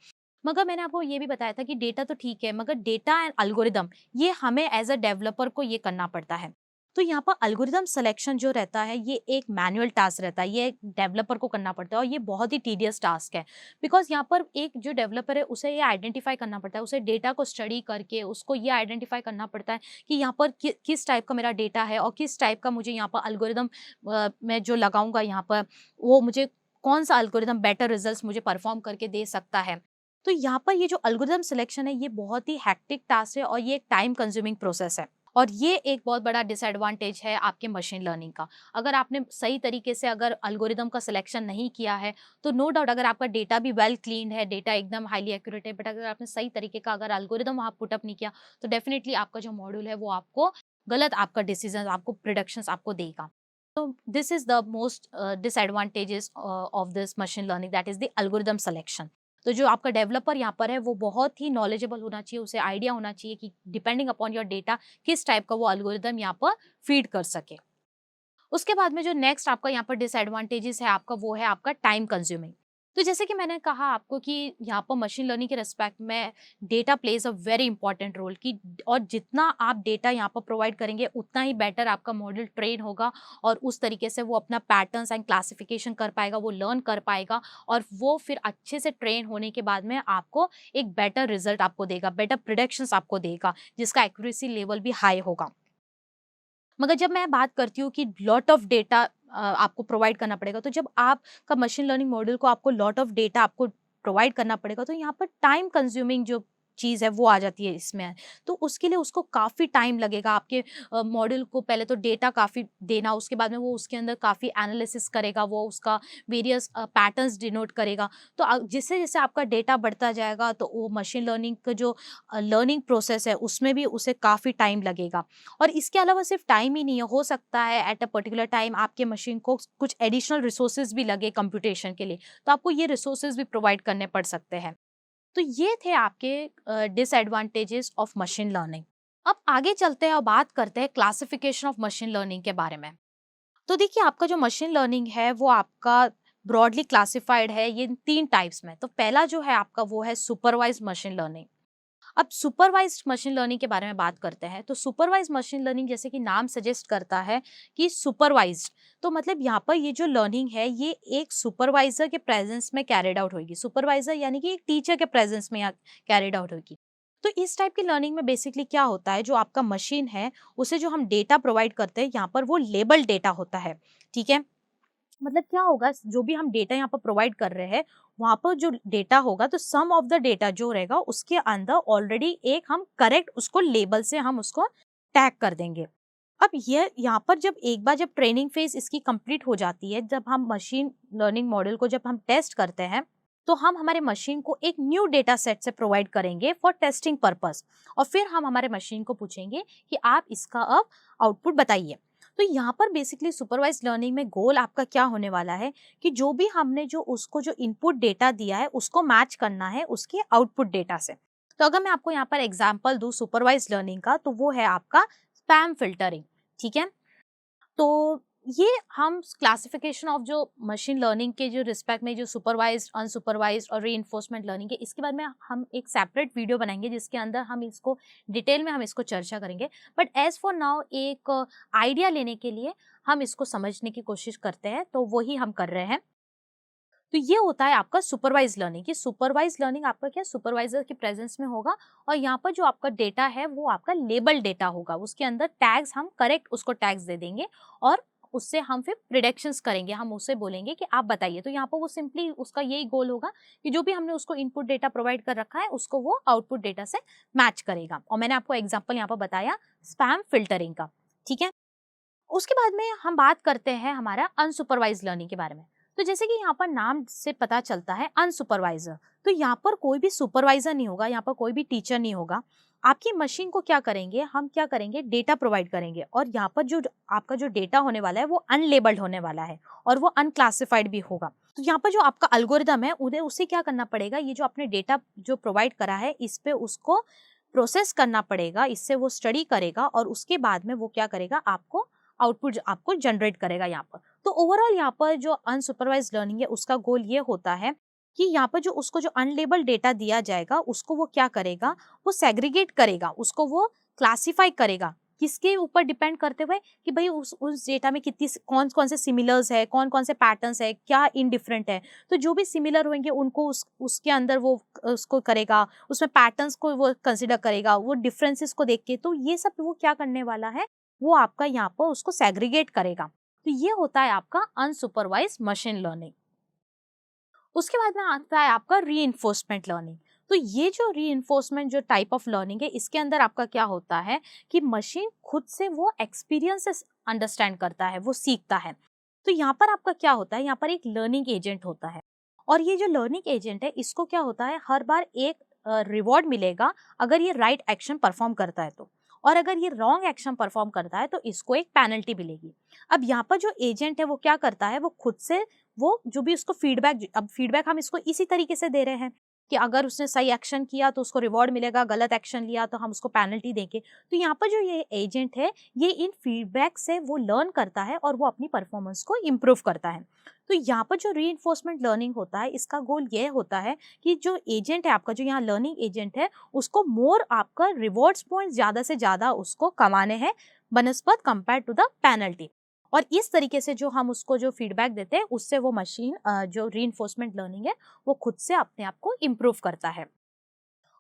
मगर मैंने आपको ये भी बताया था कि डेटा तो ठीक है, मगर डेटा एंड एल्गोरिदम ये हमें एज अ डेवलपर को ये करना पड़ता है। तो यहाँ पर एल्गोरिदम सिलेक्शन जो रहता है ये एक मैनुअल टास्क रहता है, ये डेवलपर को करना पड़ता है और ये बहुत ही टीडियस टास्क है। बिकॉज यहाँ पर एक जो डेवलपर है उसे ये आइडेंटिफाई करना पड़ता है, उसे डेटा को स्टडी करके उसको ये आइडेंटिफाई करना पड़ता है कि यहाँ पर किस टाइप का मेरा डेटा है और किस टाइप का मुझे यहाँ पर एल्गोरिदम मैं जो लगाऊंगा यहाँ पर वो मुझे कौन सा एल्गोरिदम बेटर रिजल्ट्स मुझे परफॉर्म करके दे सकता है। तो यहाँ पर ये जो एल्गोरिदम सिलेक्शन है ये बहुत ही हैक्टिक टास्क है और ये एक टाइम कंज्यूमिंग प्रोसेस है और ये एक बहुत बड़ा डिसएडवांटेज है आपके मशीन लर्निंग का। अगर आपने सही तरीके से अगर एल्गोरिदम का सिलेक्शन नहीं किया है तो नो डाउट अगर आपका डेटा भी वेल क्लीन है, डेटा एकदम हाईली एक्यूरेट है, बट अगर आपने सही तरीके का अगर एल्गोरिदम वहाँ पुटअप नहीं किया तो डेफिनेटली आपका जो मॉड्यूल है वो आपको गलत आपका डिसीजन आपको प्रिडिक्शंस आपको देगा। तो this is the most disadvantages of this machine learning, that is the algorithm selection. तो जो आपका डेवलपर यहाँ पर है वो बहुत ही नॉलेजेबल होना चाहिए, उसे आइडिया होना चाहिए कि डिपेंडिंग अपॉन योर डेटा किस टाइप का वो एल्गोरिदम यहाँ पर फीड कर सके। उसके बाद में जो नेक्स्ट आपका यहाँ पर डिसएडवांटेजेस है आपका वो है आपका टाइम कंज्यूमिंग। तो जैसे कि मैंने कहा आपको कि यहाँ पर मशीन लर्निंग के रिस्पेक्ट में data plays a very important role की, और जितना आप डेटा यहाँ पर प्रोवाइड करेंगे उतना ही बेटर आपका मॉडल ट्रेन होगा और उस तरीके से वो अपना पैटर्न्स एंड क्लासिफिकेशन कर पाएगा, वो लर्न कर पाएगा और वो फिर अच्छे से ट्रेन होने के बाद में आपको एक बेटर रिजल्ट आपको देगा, बेटर प्रिडिक्शंस आपको देगा जिसका एक्यूरेसी लेवल भी हाई होगा। मगर जब मैं बात करती हूँ कि लॉट ऑफ डेटा आपको प्रोवाइड करना पड़ेगा, तो जब आपका मशीन लर्निंग मॉडल को आपको लॉट ऑफ डेटा आपको प्रोवाइड करना पड़ेगा तो यहाँ पर टाइम कंज्यूमिंग जो चीज़ है वो आ जाती है इसमें। तो उसके लिए उसको काफ़ी टाइम लगेगा आपके मॉडल को पहले तो डेटा काफ़ी देना, उसके बाद में वो उसके अंदर काफ़ी एनालिसिस करेगा, वो उसका वेरियस पैटर्न्स डिनोट करेगा। तो जैसे जैसे आपका डेटा बढ़ता जाएगा तो वो मशीन लर्निंग का जो लर्निंग प्रोसेस है उसमें भी उसे काफ़ी टाइम लगेगा। और इसके अलावा सिर्फ टाइम ही नहीं है, हो सकता है एट अ पर्टिकुलर टाइम आपके मशीन को कुछ एडिशनल रिसोर्सेज भी लगे कंप्यूटेशन के लिए, तो आपको ये रिसोर्सेज भी प्रोवाइड करने पड़ सकते हैं। तो ये थे आपके डिसएडवांटेजेस ऑफ मशीन लर्निंग। अब आगे चलते हैं और बात करते हैं क्लासिफिकेशन ऑफ मशीन लर्निंग के बारे में। तो देखिए आपका जो मशीन लर्निंग है वो आपका ब्रॉडली क्लासिफाइड है ये 3 टाइप्स में। तो पहला जो है आपका वो है सुपरवाइज्ड मशीन लर्निंग। अब सुपरवाइज्ड मशीन लर्निंग के बारे में बात करते हैं। तो सुपरवाइज्ड मशीन लर्निंग जैसे कि नाम सजेस्ट करता है कि सुपरवाइज्ड, तो मतलब यहाँ पर ये जो लर्निंग है ये एक सुपरवाइजर के प्रेजेंस में कैरिड आउट होगी। सुपरवाइजर यानी कि एक टीचर के प्रेजेंस में कैरिड आउट होगी। तो इस टाइप की लर्निंग में बेसिकली क्या होता है, जो आपका मशीन है उसे जो हम डेटा प्रोवाइड करते हैं यहाँ पर वो लेबल डेटा होता है। ठीक है, मतलब क्या होगा, जो भी हम डेटा यहाँ पर प्रोवाइड कर रहे हैं वहां पर जो डेटा होगा तो सम ऑफ द डेटा जो रहेगा उसके अंदर ऑलरेडी एक हम करेक्ट उसको लेबल से हम उसको टैग कर देंगे। अब ये यहाँ पर जब एक बार जब ट्रेनिंग फेज इसकी कंप्लीट हो जाती है, जब हम मशीन लर्निंग मॉडल को जब हम टेस्ट करते हैं तो हम हमारे मशीन को एक न्यू डेटा सेट से प्रोवाइड करेंगे फॉर टेस्टिंग पर्पस, और फिर हम हमारे मशीन को पूछेंगे कि आप इसका अब आउटपुट बताइए। तो यहाँ पर बेसिकली सुपरवाइज्ड लर्निंग में गोल आपका क्या होने वाला है कि जो भी हमने जो उसको जो इनपुट डेटा दिया है उसको मैच करना है उसके आउटपुट डेटा से। तो अगर मैं आपको यहाँ पर एग्जांपल दूं सुपरवाइज्ड लर्निंग का तो वो है आपका स्पैम फिल्टरिंग। ठीक है, तो ये हम क्लासिफिकेशन ऑफ जो मशीन लर्निंग के जो रिस्पेक्ट में जो सुपरवाइज्ड, अनसुपरवाइज्ड और रीइंफोर्समेंट लर्निंग के, इसके बारे में हम एक सेपरेट वीडियो बनाएंगे जिसके अंदर हम इसको डिटेल में हम इसको चर्चा करेंगे। बट एज फॉर नाउ एक आइडिया लेने के लिए हम इसको समझने की कोशिश करते हैं, तो वही हम कर रहे हैं। तो ये होता है आपका सुपरवाइज लर्निंग की सुपरवाइज लर्निंग आपका क्या सुपरवाइजर के प्रेजेंस में होगा और यहाँ पर जो आपका डेटा है वो आपका लेबल डेटा होगा, उसके अंदर टैग्स हम करेक्ट उसको टैग्स दे देंगे और उससे हम फिर प्रिडिक्शंस करेंगे, हम उससे बोलेंगे कि आप बताइए। तो यहाँ पर वो सिंपली उसका यही गोल होगा कि जो भी हमने उसको इनपुट डेटा प्रोवाइड कर रखा है उसको वो आउटपुट डेटा से मैच करेगा। और मैंने आपको एग्जाम्पल यहाँ पर बताया स्पैम फिल्टरिंग का। ठीक है, उसके बाद में हम बात करते हैं हमारा अनसुपरवाइज लर्निंग के बारे में। तो जैसे कि यहाँ पर नाम से पता चलता है अनसुपरवाइजर, तो यहाँ पर कोई भी सुपरवाइजर नहीं होगा, यहाँ पर कोई भी टीचर नहीं होगा। आपकी मशीन को क्या करेंगे, हम क्या करेंगे, डेटा प्रोवाइड करेंगे और यहाँ पर जो आपका जो डेटा होने वाला है वो अनलेबल्ड होने वाला है और वो अनक्लासिफाइड भी होगा। तो यहाँ पर जो आपका एल्गोरिदम है उन्हें उसे क्या करना पड़ेगा, ये जो आपने डेटा जो प्रोवाइड करा है इस पे उसको प्रोसेस करना पड़ेगा, इससे वो स्टडी करेगा और उसके बाद में वो क्या करेगा, आपको आउटपुट आपको जनरेट करेगा यहाँ पर। तो ओवरऑल यहाँ पर जो अनसुपरवाइज्ड लर्निंग है उसका गोल ये होता है कि यहाँ पर जो उसको जो अनलेबल डेटा दिया जाएगा उसको वो क्या करेगा, वो सेग्रीगेट करेगा, उसको वो क्लासिफाई करेगा किसके ऊपर डिपेंड करते हुए कि भाई उस डेटा में कितनी कौन कौन से सिमिलर्स है, कौन कौन से पैटर्न्स है, क्या इनडिफरेंट है। तो जो भी सिमिलर होंगे उनको उसके अंदर वो उसको करेगा, उसमें पैटर्न्स को वो कंसिडर करेगा, वो डिफरेंसेस को देख के, तो ये सब वो क्या करने वाला है, वो आपका यहाँ पर उसको सेग्रीगेट करेगा। तो ये होता है आपका अनसुपरवाइज मशीन लर्निंग। उसके बाद में आता है आपका रीइंफोर्समेंट लर्निंग। तो ये जो रीइंफोर्समेंट जो टाइप ऑफ लर्निंग है, इसके अंदर आपका क्या होता है कि मशीन खुद से वो एक्सपीरियंसेस अंडरस्टैंड करता है, वो सीखता है। तो यहाँ पर आपका क्या होता है, यहाँ पर एक लर्निंग एजेंट होता है, और ये जो लर्निंग एजेंट है इसको क्या होता है, हर बार एक रिवॉर्ड मिलेगा अगर ये राइट एक्शन परफॉर्म करता है तो, और अगर ये रॉन्ग एक्शन परफॉर्म करता है तो इसको एक पेनल्टी मिलेगी। अब यहाँ पर जो एजेंट है वो क्या करता है, वो खुद से वो जो भी उसको फीडबैक, अब फीडबैक हम इसको इसी तरीके से दे रहे हैं कि अगर उसने सही एक्शन किया तो उसको रिवॉर्ड मिलेगा, गलत एक्शन लिया तो हम उसको पेनल्टी देंगे। तो यहाँ पर जो ये एजेंट है ये इन फीडबैक से वो लर्न करता है और वो अपनी परफॉर्मेंस को इम्प्रूव करता है। तो यहाँ पर जो रीइंफोर्समेंट लर्निंग होता है, इसका गोल ये होता है कि जो एजेंट है आपका, जो यहाँ लर्निंग एजेंट है, उसको मोर आपका रिवॉर्ड्स पॉइंट ज़्यादा से ज़्यादा उसको कमाने हैं बनस्पत कंपेयर टू द पेनल्टी। और इस तरीके से जो हम उसको जो फीडबैक देते हैं उससे वो मशीन जो रीइंफोर्समेंट लर्निंग है वो खुद से अपने आप को इम्प्रूव करता है।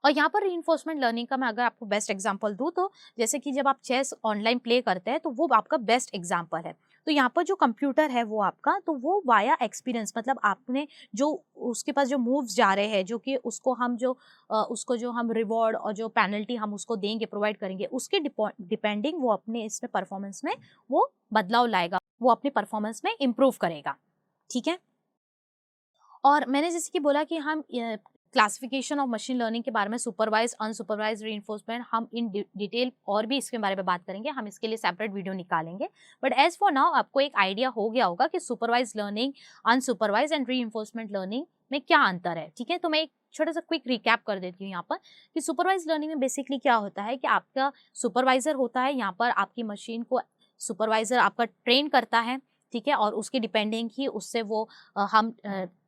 और यहाँ पर रीइंफोर्समेंट लर्निंग का मैं अगर आपको बेस्ट एग्जांपल दूँ तो जैसे कि जब आप चेस ऑनलाइन प्ले करते हैं तो वो आपका बेस्ट एग्जांपल है। तो यहाँ पर जो कंप्यूटर है वो आपका, तो वो वाया एक्सपीरियंस, मतलब आपने जो उसके पास जो मूव्स जा रहे हैं, जो कि उसको हम जो उसको जो हम रिवॉर्ड और जो पेनल्टी हम उसको देंगे, प्रोवाइड करेंगे, उसके डिपेंडिंग वो अपने इसमें परफॉर्मेंस में वो बदलाव लाएगा, वो अपनी परफॉर्मेंस में इम्प्रूव करेगा। ठीक है। और मैंने जैसे कि बोला कि हम क्लासिफिकेशन ऑफ मशीन लर्निंग के बारे में, सुपरवाइज अनसुपरवाइज रीइंफोर्समेंट, हम इन डिटेल और भी इसके बारे में बात करेंगे, हम इसके लिए सेपरेट वीडियो निकालेंगे। बट एज फॉर नाउ आपको एक आइडिया हो गया होगा कि supervise learning, unsupervise and reinforcement learning में क्या अंतर है। ठीक है, तो मैं एक छोटा सा क्विक रिकैप कर देती हूँ यहाँ पर कि सुपरवाइज लर्निंग में बेसिकली क्या होता है कि आपका सुपरवाइजर होता है, यहाँ पर आपकी मशीन को सुपरवाइजर आपका ट्रेन करता है। ठीक है, और उसकी डिपेंडिंग ही उससे वो हम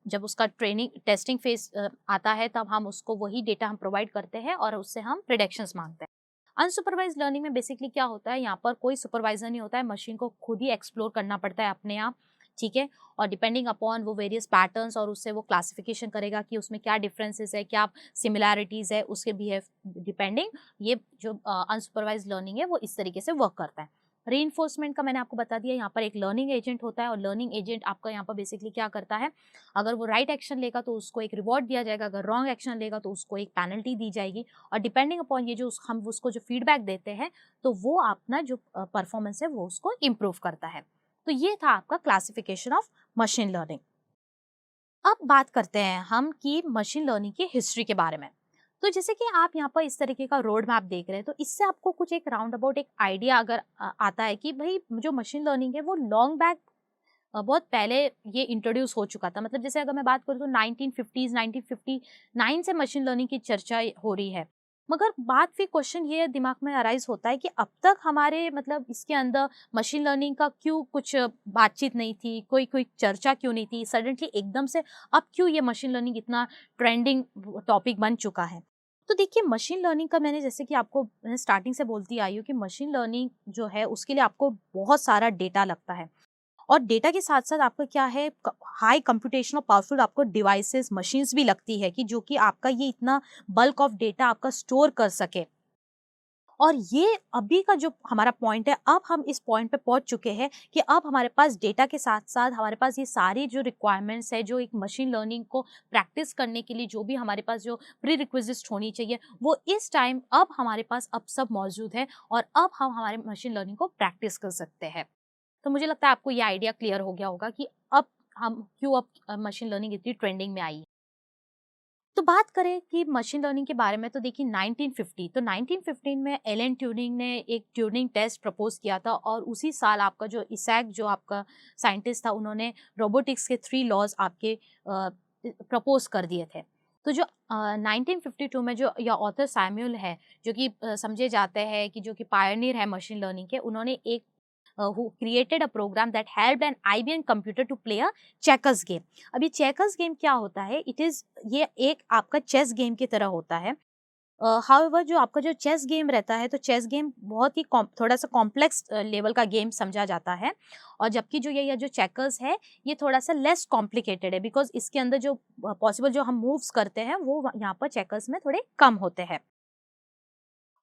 जब उसका ट्रेनिंग टेस्टिंग फेज आता है तब हम उसको वही डेटा हम प्रोवाइड करते हैं और उससे हम प्रेडिक्शंस मांगते हैं। अनसुपरवाइज लर्निंग में बेसिकली क्या होता है, यहाँ पर कोई सुपरवाइजर नहीं होता है, मशीन को खुद ही एक्सप्लोर करना पड़ता है अपने आप। ठीक है, और डिपेंडिंग अपॉन वो वेरियस पैटर्न्स, और उससे वो क्लासिफिकेशन करेगा कि उसमें क्या डिफरेंसेस है, क्या सिमिलैरिटीज है, उसके बिहेव डिपेंडिंग ये जो अनसुपरवाइज लर्निंग है वो इस तरीके से वर्क करता है। रीइंफोर्समेंट का मैंने आपको बता दिया, यहाँ पर एक लर्निंग एजेंट होता है, और लर्निंग एजेंट आपका यहाँ पर बेसिकली क्या करता है, अगर वो राइट एक्शन लेगा तो उसको एक रिवॉर्ड दिया जाएगा, अगर रॉन्ग एक्शन लेगा तो उसको एक पेनल्टी दी जाएगी, और डिपेंडिंग अपॉन ये जो हम उसको जो फीडबैक देते हैं तो वो अपना जो परफॉर्मेंस है वो उसको इम्प्रूव करता है। तो ये था आपका क्लासिफिकेशन ऑफ मशीन लर्निंग। अब बात करते हैं हम कि मशीन लर्निंग की हिस्ट्री के बारे में। तो जैसे कि आप यहाँ पर इस तरीके का रोड मैप देख रहे हैं, तो इससे आपको कुछ एक राउंड अबाउट एक आइडिया अगर आता है कि भाई जो मशीन लर्निंग है वो लॉन्ग बैक बहुत पहले ये इंट्रोड्यूस हो चुका था। मतलब जैसे अगर मैं बात करूँ तो 1950s 1959 से मशीन लर्निंग की चर्चा हो रही है। मगर बात फिर क्वेश्चन ये दिमाग में अराइज होता है कि अब तक हमारे मतलब इसके अंदर मशीन लर्निंग का क्यों कुछ बातचीत नहीं थी, कोई कोई चर्चा क्यों नहीं थी, सडनली एकदम से अब क्यों ये मशीन लर्निंग इतना ट्रेंडिंग टॉपिक बन चुका है। तो देखिए, मशीन लर्निंग का मैंने जैसे कि आपको स्टार्टिंग से बोलती आई हूँ कि मशीन लर्निंग जो है उसके लिए आपको बहुत सारा डेटा लगता है, और डेटा के साथ साथ आपका क्या है, हाई कंप्यूटेशनल पावरफुल आपको डिवाइसेस मशीन्स भी लगती है कि जो कि आपका ये इतना बल्क ऑफ डेटा आपका स्टोर कर सके। और ये अभी का जो हमारा पॉइंट है, अब हम इस पॉइंट पे पहुंच चुके हैं कि अब हमारे पास डेटा के साथ साथ हमारे पास ये सारी जो रिक्वायरमेंट्स है, जो एक मशीन लर्निंग को प्रैक्टिस करने के लिए जो भी हमारे पास जो प्री रिक्विजिट होनी चाहिए, वो इस टाइम अब हमारे पास अब सब मौजूद है, और अब हम हमारे मशीन लर्निंग को प्रैक्टिस कर सकते हैं। तो मुझे लगता है आपको ये आइडिया क्लियर हो गया होगा कि अब हम क्यों अब मशीन लर्निंग इतनी ट्रेंडिंग में आई है। तो बात करें कि मशीन लर्निंग के बारे में, तो देखिए 1950, तो 1915 में एलन ट्यूरिंग ने एक ट्यूरिंग टेस्ट प्रपोज किया था, और उसी साल आपका जो इसैक जो आपका साइंटिस्ट था, उन्होंने रोबोटिक्स के 3 लॉज आपके प्रपोज कर दिए थे। तो जो 1952 में जो या ऑथर सैमुअल है, जो कि समझे जाते हैं कि जो कि पायनियर है मशीन लर्निंग के, उन्होंने एक who created a program that helped an IBM computer to play a checkers game। अब ये checkers game क्या होता है, ये एक आपका चेस गेम की तरह होता है, हाउएवर जो आपका जो चेस गेम रहता है, तो चेस गेम बहुत ही थोड़ा सा कॉम्प्लेक्स लेवल का गेम समझा जाता है, और जबकि जो ये जो चेकर्स है ये थोड़ा सा लेस कॉम्प्लिकेटेड है, बिकॉज इसके अंदर जो पॉसिबल जो हम मूव्स करते हैं वो यहाँ पर चेकर्स में थोड़े कम होते हैं।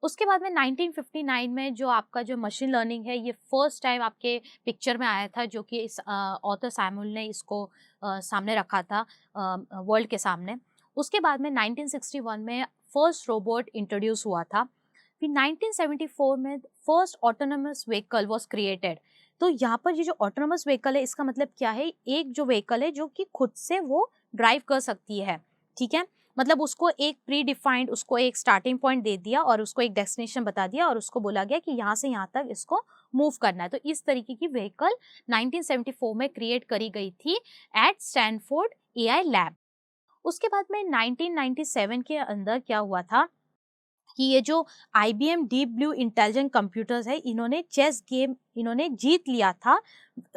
उसके बाद में 1959 में जो आपका जो मशीन लर्निंग है ये फर्स्ट टाइम आपके पिक्चर में आया था, जो कि इस ऑथर सैमुअल ने इसको सामने रखा था वर्ल्ड के सामने। उसके बाद में 1961 में फर्स्ट रोबोट इंट्रोड्यूस हुआ था। फिर 1974 में first autonomous vehicle was created. तो यहाँ पर ये जो ऑटोनोमस व्हीकल है इसका मतलब क्या है, एक जो व्हीकल है जो कि खुद से वो ड्राइव कर सकती है, ठीक है। मतलब उसको एक प्री डिफाइंड, उसको एक स्टार्टिंग पॉइंट दे दिया और उसको एक डेस्टिनेशन बता दिया और उसको बोला गया कि यहाँ से यहाँ तक इसको मूव करना है। तो इस तरीके की व्हीकल 1974 में क्रिएट करी गई थी एट स्टैनफोर्ड एआई लैब। उसके बाद में 1997 के अंदर क्या हुआ था कि ये जो IBM deep blue intelligent computers है, इन्होंने चेस गेम इन्होंने जीत लिया था,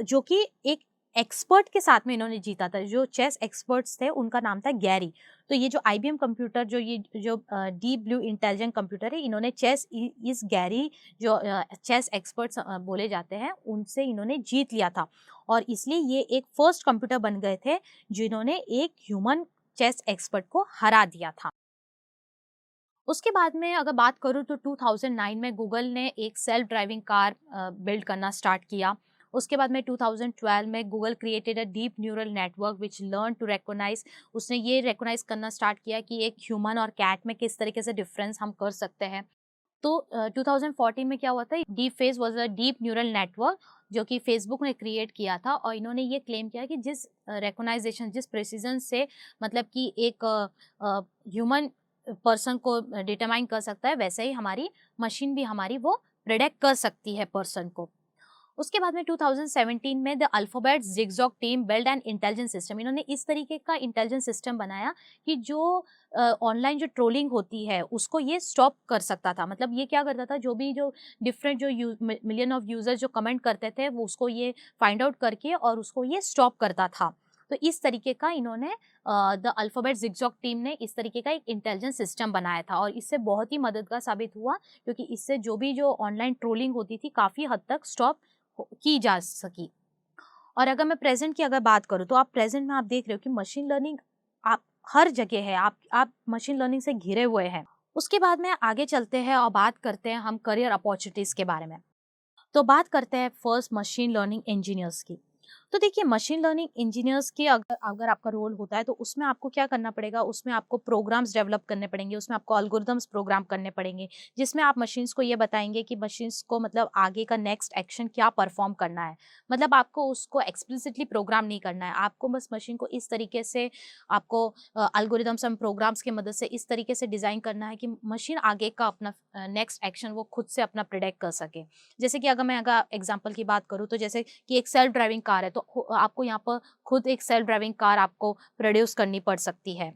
जो कि एक एक्सपर्ट के साथ में इन्होंने जीता था। जो चेस एक्सपर्ट्स थे उनका नाम था गैरी। तो ये जो IBM कंप्यूटर जो ये जो डीप ब्लू इंटेलिजेंट कंप्यूटर है, इन्होंने चेस इस गैरी जो चेस एक्सपर्ट्स बोले जाते हैं उनसे इन्होंने जीत लिया था, और इसलिए ये एक फर्स्ट कंप्यूटर बन गए थे जिन्होंने एक ह्यूमन चेस एक्सपर्ट को हरा दिया था। उसके बाद में अगर बात करूँ तो 2009 में गूगल ने एक सेल्फ ड्राइविंग कार बिल्ड करना स्टार्ट किया। उसके बाद में 2012 में Google created a deep neural network which learn to recognise. उसने ये रिकॉग्नाइज करना स्टार्ट किया कि एक ह्यूमन और कैट में किस तरीके से डिफरेंस हम कर सकते हैं। तो 2014 में क्या हुआ था, deep face was a deep neural network जो कि फेसबुक ने क्रिएट किया था, और इन्होंने ये क्लेम किया कि जिस रिकॉग्नाइजेशन जिस प्रिसीजन से मतलब कि एक ह्यूमन पर्सन को डिटरमाइन कर सकता है, वैसे ही हमारी मशीन भी हमारी वो प्रिडिक्ट कर सकती है पर्सन को। उसके बाद में 2017 में the Alphabet Jigsaw team build an intelligence system. इन्होंने इस तरीके का इंटेलिजेंस सिस्टम बनाया कि जो ऑनलाइन जो ट्रोलिंग होती है उसको ये स्टॉप कर सकता था। मतलब ये क्या करता था, जो भी जो डिफरेंट जो मिलियन ऑफ यूजर्स जो कमेंट करते थे वो उसको ये फाइंड आउट करके और उसको ये स्टॉप करता था। तो इस तरीके का इन्होंने द अल्फाबेट जिगजॉग टीम ने इस तरीके का एक इंटेलिजेंस सिस्टम बनाया था, और इससे बहुत ही मददगार साबित हुआ, क्योंकि इससे जो भी जो ऑनलाइन ट्रोलिंग होती थी काफ़ी हद तक स्टॉप की जा सकी। और अगर मैं प्रेजेंट की अगर बात करूँ तो आप प्रेजेंट में आप देख रहे हो कि मशीन लर्निंग आप हर जगह है, आप मशीन लर्निंग से घिरे हुए हैं। उसके बाद में आगे चलते हैं और बात करते हैं हम करियर अपॉर्चुनिटीज के बारे में। तो बात करते हैं फर्स्ट मशीन लर्निंग इंजीनियर्स की। तो देखिए मशीन लर्निंग इंजीनियर्स के अगर अगर आपका रोल होता है तो उसमें आपको क्या करना पड़ेगा, उसमें आपको प्रोग्राम्स डेवलप करने पड़ेंगे, उसमें आपको एल्गोरिदम्स प्रोग्राम करने पड़ेंगे, जिसमें आप मशीन्स को ये बताएंगे कि मशीन्स को मतलब आगे का नेक्स्ट एक्शन क्या परफॉर्म करना है। मतलब आपको उसको एक्सप्लिसिटली प्रोग्राम नहीं करना है, आपको बस मशीन को इस तरीके से आपको एल्गोरिदम्स एंड प्रोग्राम्स की मदद से इस तरीके से डिज़ाइन करना है कि मशीन आगे का अपना नेक्स्ट एक्शन वो खुद से अपना प्रिडिक्ट कर सके। जैसे कि अगर एग्जाम्पल की बात करूँ तो जैसे कि एक सेल्फ ड्राइविंग कार है, तो आपको यहाँ पर खुद एक सेल्फ ड्राइविंग कार आपको प्रोड्यूस करनी पड़ सकती है।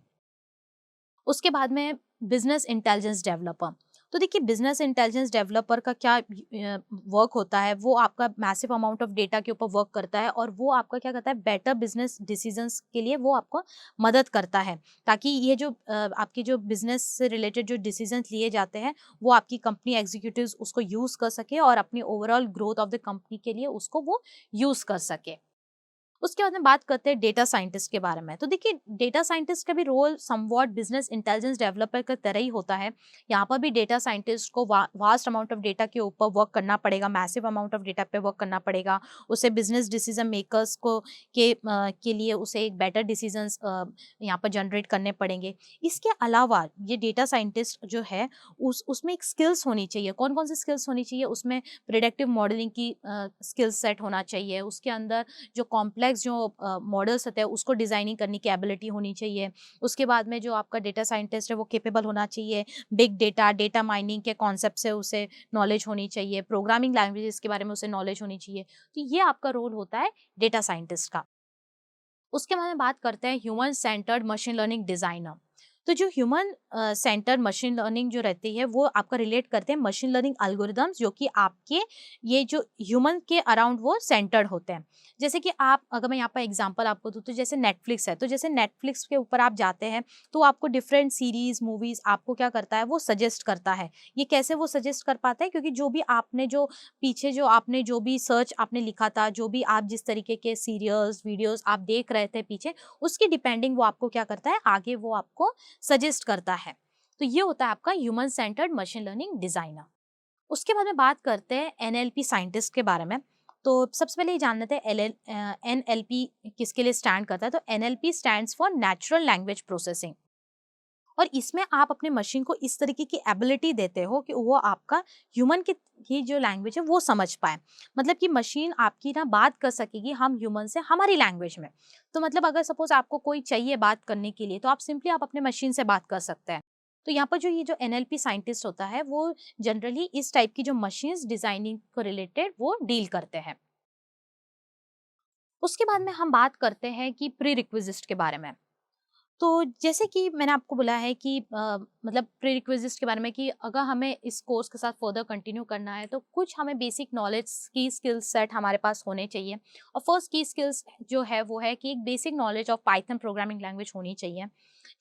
उसके बाद में बिजनेस इंटेलिजेंस डेवलपर। तो देखिए बिजनेस इंटेलिजेंस डेवलपर का क्या वर्क होता है, वो आपका मैसिव अमाउंट ऑफ डेटा के ऊपर वर्क करता है, और वो आपका क्या करता है, बेटर बिजनेस डिसीजंस के लिए वो आपको मदद करता है, ताकि ये जो आपकी जो बिजनेस से रिलेटेड जो डिसीजंस लिए जाते हैं वो आपकी कंपनी एग्जीक्यूटिव्स उसको यूज़ कर सके और अपनी overall growth of the company के लिए उसको वो यूज़ कर सके। उसके बाद में बात करते हैं डेटा साइंटिस्ट के बारे में। तो देखिए डेटा साइंटिस्ट का भी role somewhat business intelligence developer की तरह ही होता है। यहाँ पर भी डेटा साइंटिस्ट को वास्ट अमाउंट ऑफ डेटा के ऊपर वर्क करना पड़ेगा, मैसिव अमाउंट ऑफ डेटा पे वर्क करना पड़ेगा। उसे बिजनेस डिसीजन मेकर्स को के लिए उसे एक बेटर डिसीजंस यहाँ पर जनरेट करने पड़ेंगे। इसके अलावा ये डेटा साइंटिस्ट जो है उसमें एक स्किल्स होनी चाहिए। कौन कौन सी स्किल्स होनी चाहिए, उसमें प्रिडिक्टिव मॉडलिंग की स्किल सेट होना चाहिए, उसके अंदर जो कॉम्प्लेक्स जो मॉडल्स होते हैं उसको डिज़ाइनिंग करने की एबिलिटी होनी चाहिए। उसके बाद में जो आपका डेटा साइंटिस्ट है वो कैपेबल होना चाहिए, बिग डेटा, डेटा माइनिंग के कॉन्सेप्ट से उसे नॉलेज होनी चाहिए, प्रोग्रामिंग लैंग्वेजेस के बारे में उसे नॉलेज होनी चाहिए। तो ये आपका रोल होता है डेटा साइंटिस्ट का। उसके बाद में बात करते हैं human centred machine learning designer. तो जो ह्यूमन सेंटर मशीन लर्निंग जो रहती है वो आपका रिलेट करते हैं मशीन लर्निंग एल्गोरिदम्स जो कि आपके ये जो ह्यूमन के अराउंड वो सेंटर्ड होते हैं। जैसे कि आप अगर मैं यहाँ पर एग्जांपल आपको दूँ तो जैसे नेटफ्लिक्स है, तो जैसे नेटफ्लिक्स के ऊपर आप जाते हैं तो आपको डिफरेंट सीरीज मूवीज आपको क्या करता है वो सजेस्ट करता है। ये कैसे वो सजेस्ट कर पाता है, क्योंकि जो भी आपने जो पीछे जो आपने जो भी सर्च आपने लिखा था, जो भी आप जिस तरीके के सीरियल्स वीडियोस आप देख रहे थे पीछे, उसकी डिपेंडिंग वो आपको क्या करता है आगे वो आपको सजेस्ट करता है। तो ये होता है आपका human centred machine learning designer. उसके बाद में बात करते हैं एनएलपी साइंटिस्ट के बारे में। तो सबसे पहले ये जान लेते हैं एनएलपी किसके लिए स्टैंड करता है। तो NLP stands for natural language processing, और इसमें आप अपने मशीन को इस तरीके की एबिलिटी देते हो कि वो आपका ह्यूमन की जो लैंग्वेज है वो समझ पाए। मतलब कि मशीन आपकी ना बात कर सकेगी हम ह्यूमन से हमारी लैंग्वेज में। तो मतलब अगर सपोज आपको कोई चाहिए बात करने के लिए तो आप सिंपली आप अपने मशीन से बात कर सकते हैं। तो यहाँ पर जो ये जो एनएलपी साइंटिस्ट होता है वो जनरली इस टाइप की जो मशीन्स डिजाइनिंग को रिलेटेड वो डील करते हैं। उसके बाद में हम बात करते हैं कि प्री रिक्विजिस्ट के बारे में। तो जैसे कि मैंने आपको बोला है कि मतलब प्रीरिक्विजिट्स के बारे में कि अगर हमें इस कोर्स के साथ फर्दर कंटिन्यू करना है तो कुछ हमें बेसिक नॉलेज की स्किल सेट हमारे पास होने चाहिए। और फर्स्ट की स्किल्स जो है वो है कि एक basic knowledge of Python programming language होनी चाहिए।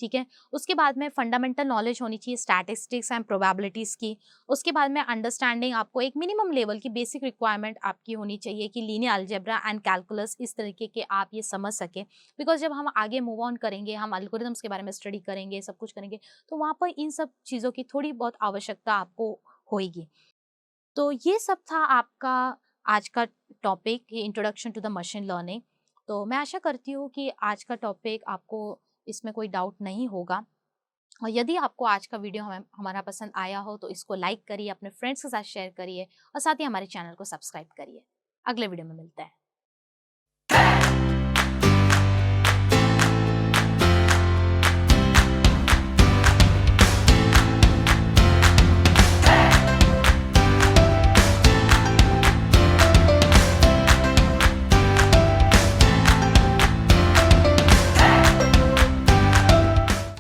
ठीक है। उसके बाद में फंडामेंटल नॉलेज होनी चाहिए स्टैटिस्टिक्स एंड प्रोबेबिलिटीज़ की। उसके बाद में अंडरस्टैंडिंग आपको एक मिनिमम लेवल की बेसिक रिक्वायरमेंट आपकी होनी चाहिए कि लीनियर अलजेब्रा एंड कैलकुलस इस तरीके के आप ये समझ सके। बिकॉज जब हम आगे मूव ऑन करेंगे, हम एल्गोरिथम्स के बारे में स्टडी करेंगे, सब कुछ करेंगे, तो वहाँ पर इन सब चीज़ों की थोड़ी बहुत आवश्यकता आपको होएगी। तो ये सब था आपका आज का टॉपिक, ये introduction to the machine learning. तो मैं आशा करती हूँ कि आज का टॉपिक आपको इसमें कोई डाउट नहीं होगा। और यदि आपको आज का वीडियो हमारा पसंद आया हो तो इसको लाइक करिए, अपने फ्रेंड्स के साथ शेयर करिए और साथ ही हमारे चैनल को सब्सक्राइब करिए। अगले वीडियो में मिलते हैं।